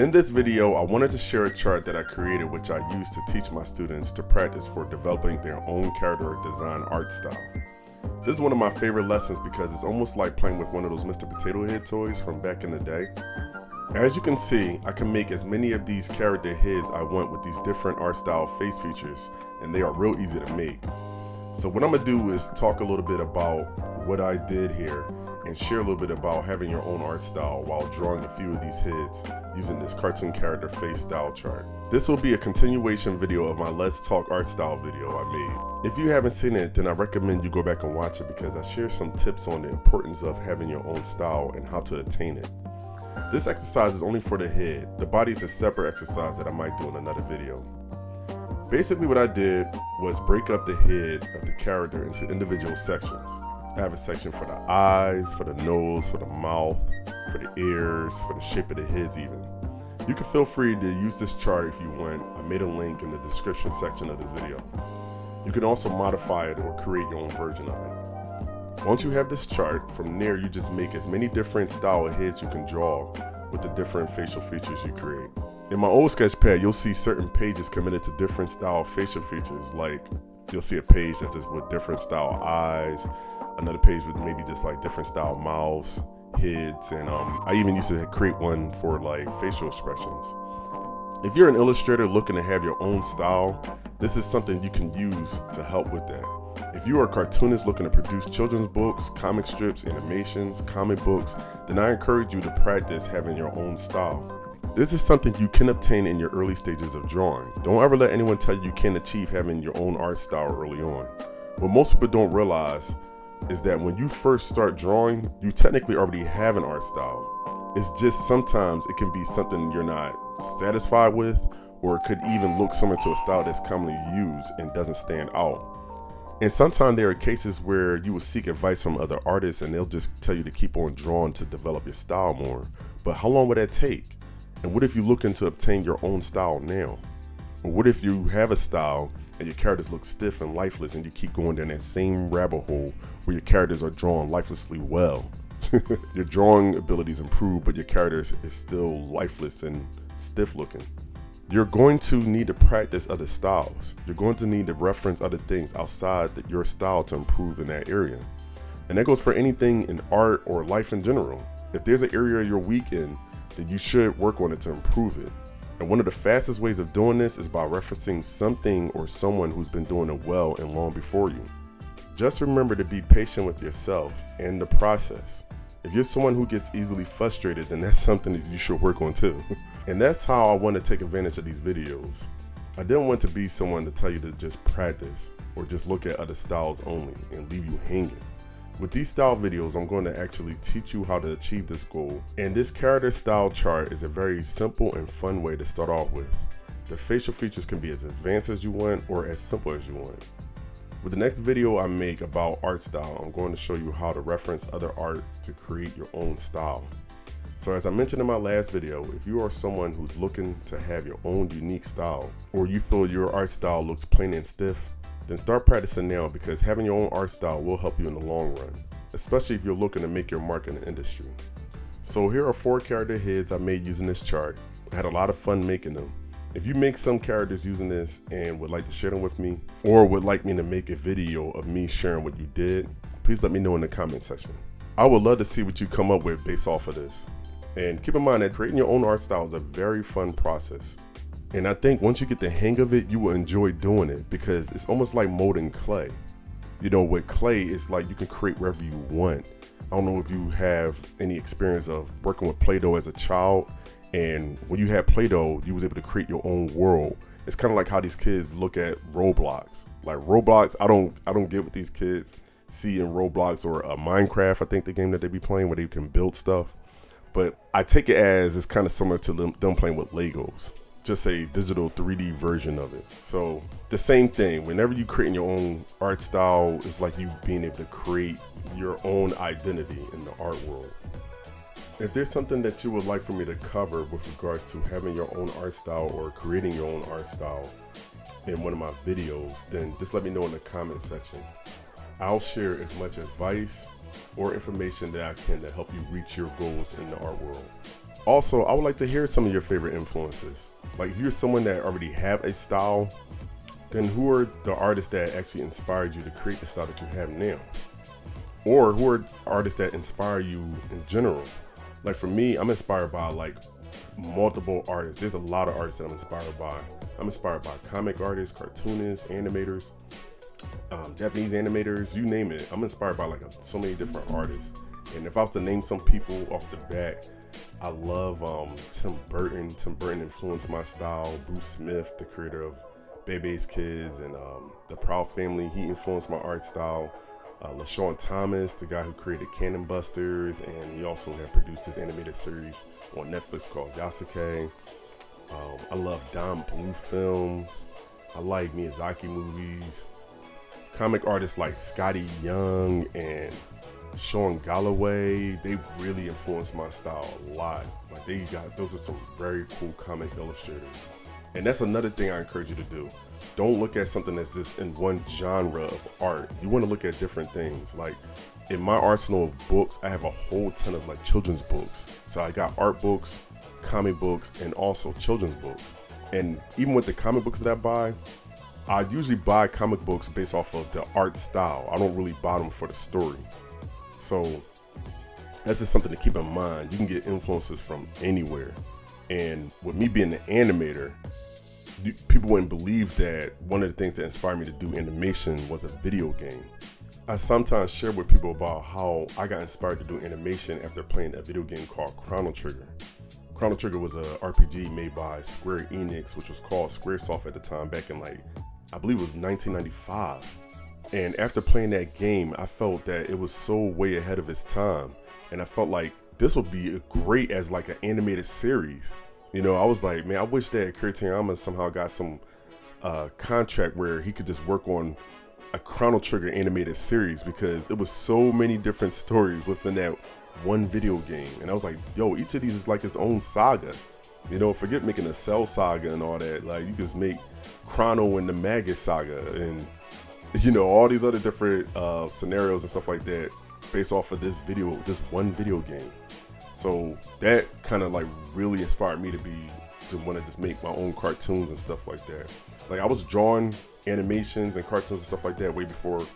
In this video, I wanted to share a chart that I created which I use to teach my students to practice for developing their own character or design art style. This is one of my favorite lessons because it's almost like playing with one of those Mr. Potato Head toys from back in the day. As you can see, I can make as many of these character heads I want with these different art style face features, and they are real easy to make. So what I'm gonna do is talk a little bit about what I did here and share a little bit about having your own art style while drawing a few of these heads using this cartoon character face style chart. This will be a continuation video of my Let's Talk art style video I made. If you haven't seen it, then I recommend you go back and watch it because I share some tips on the importance of having your own style and how to attain it. This exercise is only for the head. The body is a separate exercise that I might do in another video. Basically what I did was break up the head of the character into individual sections. I have a section for the eyes, for the nose, for the mouth, for the ears, for the shape of the heads even. You can feel free to use this chart if you want. I made a link in the description section of this video. You can also modify it or create your own version of it. Once you have this chart, from there you just make as many different style of heads you can draw with the different facial features you create. In my old sketch pad, you'll see certain pages committed to different style facial features, like you'll see a page that's just with different style eyes, another page with maybe just like different style mouths, heads, and I even used to create one for like facial expressions. If you're an illustrator looking to have your own style, this is something you can use to help with that. If you are a cartoonist looking to produce children's books, comic strips, animations, comic books, then I encourage you to practice having your own style. This is something you can obtain in your early stages of drawing. Don't ever let anyone tell you can't achieve having your own art style early on. What most people don't realize is that when you first start drawing, you technically already have an art style. It's just sometimes it can be something you're not satisfied with, or it could even look similar to a style that's commonly used and doesn't stand out. And sometimes there are cases where you will seek advice from other artists and they'll just tell you to keep on drawing to develop your style more. But how long would that take? And what if you're looking to obtain your own style now? Or what if you have a style and your characters look stiff and lifeless and you keep going down that same rabbit hole where your characters are drawn lifelessly well? Your drawing abilities improve, but your characters is still lifeless and stiff looking. You're going to need to practice other styles. You're going to need to reference other things outside your style to improve in that area. And that goes for anything in art or life in general. If there's an area you're weak in, then you should work on it to improve it. And one of the fastest ways of doing this is by referencing something or someone who's been doing it well and long before you. Just remember to be patient with yourself and the process. If you're someone who gets easily frustrated, then that's something that you should work on too. And that's how I want to take advantage of these videos. I didn't want to be someone to tell you to just practice or just look at other styles only and leave you hanging. With these style videos, I'm going to actually teach you how to achieve this goal. And this character style chart is a very simple and fun way to start off with. The facial features can be as advanced as you want or as simple as you want. With the next video I make about art style, I'm going to show you how to reference other art to create your own style. So as I mentioned in my last video, if you are someone who's looking to have your own unique style, or you feel your art style looks plain and stiff, then start practicing now because having your own art style will help you in the long run, especially if you're looking to make your mark in the industry. So here are 4 character heads I made using this chart. I had a lot of fun making them. If you make some characters using this and would like to share them with me, or would like me to make a video of me sharing what you did, please let me know in the comment section. I would love to see what you come up with based off of this. And keep in mind that creating your own art style is a very fun process. And I think once you get the hang of it, you will enjoy doing it because it's almost like molding clay. You know, with clay, it's like you can create wherever you want. I don't know if you have any experience of working with Play-Doh as a child, and when you had Play-Doh, you was able to create your own world. It's kind of like how these kids look at Roblox. Like Roblox, I don't get what these kids see in Roblox or Minecraft, I think the game that they be playing where they can build stuff. But I take it as it's kind of similar to them playing with Legos, just a digital 3D version of it. So the same thing, whenever you create your own art style, it's like you being able to create your own identity in the art world. If there's something that you would like for me to cover with regards to having your own art style or creating your own art style in one of my videos, then just let me know in the comment section. I'll share as much advice or information that I can to help you reach your goals in the art world. Also, I would like to hear some of your favorite influences. Like if you're someone that already have a style, then who are the artists that actually inspired you to create the style that you have now? Or who are artists that inspire you in general? Like for me, I'm inspired by like multiple artists. There's a lot of artists that I'm inspired by. I'm inspired by comic artists, cartoonists, animators, Japanese animators, you name it. I'm inspired by like so many different artists. And if I was to name some people off the bat, I love Tim Burton. Tim Burton influenced my style. Bruce Smith, the creator of Bebe's Kids and the Proud Family, he influenced my art style. LaShawn Thomas, the guy who created Cannon Busters, and he also had produced his animated series on Netflix called Yasuke. I love Don Bluth films. I like Miyazaki movies. Comic artists like Scotty Young and Sean Galloway, they really influenced my style a lot. Like those are some very cool comic illustrators. And that's another thing I encourage you to do. Don't look at something that's just in one genre of art. You want to look at different things. Like in my arsenal of books, I have a whole ton of like children's books. So I got art books, comic books, and also children's books. And even with the comic books that I buy, I usually buy comic books based off of the art style. I don't really buy them for the story. So that's just something to keep in mind. You can get influences from anywhere. And with me being an animator, people wouldn't believe that one of the things that inspired me to do animation was a video game. I sometimes share with people about how I got inspired to do animation after playing a video game called Chrono Trigger. Chrono Trigger was a RPG made by Square Enix, which was called Squaresoft at the time, back in like, I believe it was 1995. And after playing that game, I felt that it was so way ahead of its time. And I felt like this would be great as like an animated series. You know, I was like, man, I wish that Akira Toriyama somehow got some contract where he could just work on a Chrono Trigger animated series, because it was so many different stories within that one video game. And I was like, yo, each of these is like its own saga. You know, forget making a Cell saga and all that. Like you just make Chrono and the Magus saga and, you know, all these other different scenarios and stuff like that based off of this one video game. So that kind of like really inspired me to want to just make my own cartoons and stuff like that. Like I was drawing animations and cartoons and stuff like that way before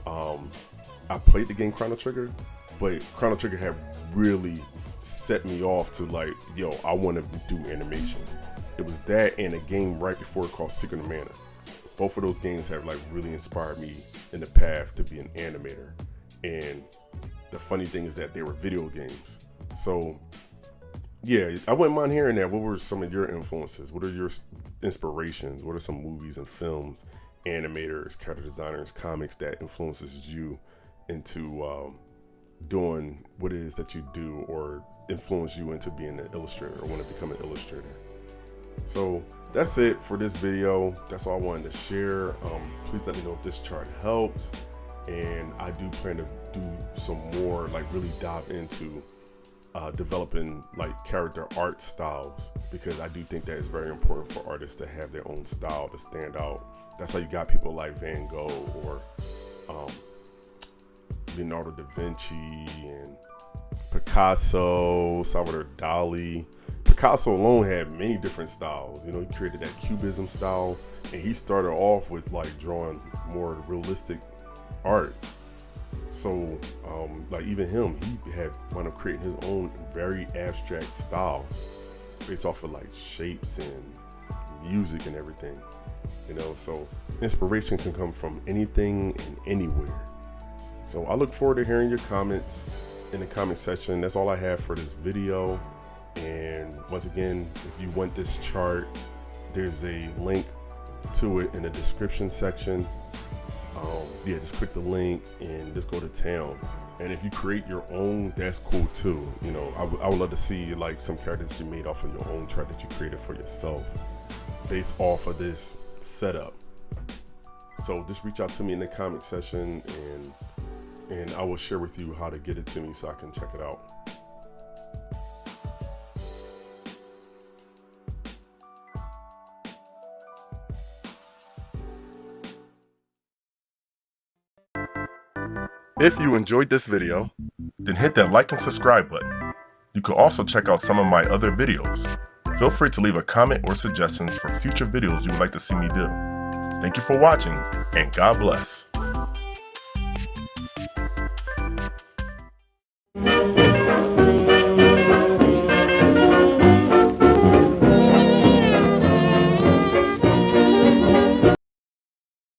I played the game Chrono Trigger, but Chrono Trigger had really set me off to like, yo, I want to do animation. It was that and a game right before it called Secret of Mana. Both of those games have like really inspired me in the path to be an animator. And the funny thing is that they were video games. So yeah, I wouldn't mind hearing that. What were some of your influences? What are your inspirations? What are some movies and films, animators, character designers, comics that influences you into doing what it is that you do, or influence you into being an illustrator or want to become an illustrator? So that's it for this video. That's all I wanted to share. Please let me know if this chart helped. And I do plan to do some more, like really dive into developing like character art styles, because I do think that it's very important for artists to have their own style to stand out. That's how you got people like Van Gogh or Leonardo da Vinci and Picasso, Salvador Dali. Picasso alone had many different styles. You know, he created that Cubism style, and he started off with like drawing more realistic art. So like even him, he had wound up creating his own very abstract style based off of like shapes and music and everything, you know. So inspiration can come from anything and anywhere. So I look forward to hearing your comments in the comment section. That's all I have for this video. And once again, if you want this chart, there's a link to it in the description section. Yeah, just click the link and just go to town. And if you create your own, that's cool too. You know, I would love to see like some characters you made off of your own chart that you created for yourself based off of this setup. So just reach out to me in the comment section, and I will share with you how to get it to me so I can check it out. If you enjoyed this video, then hit that like and subscribe button. You can also check out some of my other videos. Feel free to leave a comment or suggestions for future videos you would like to see me do. Thank you for watching, and God bless.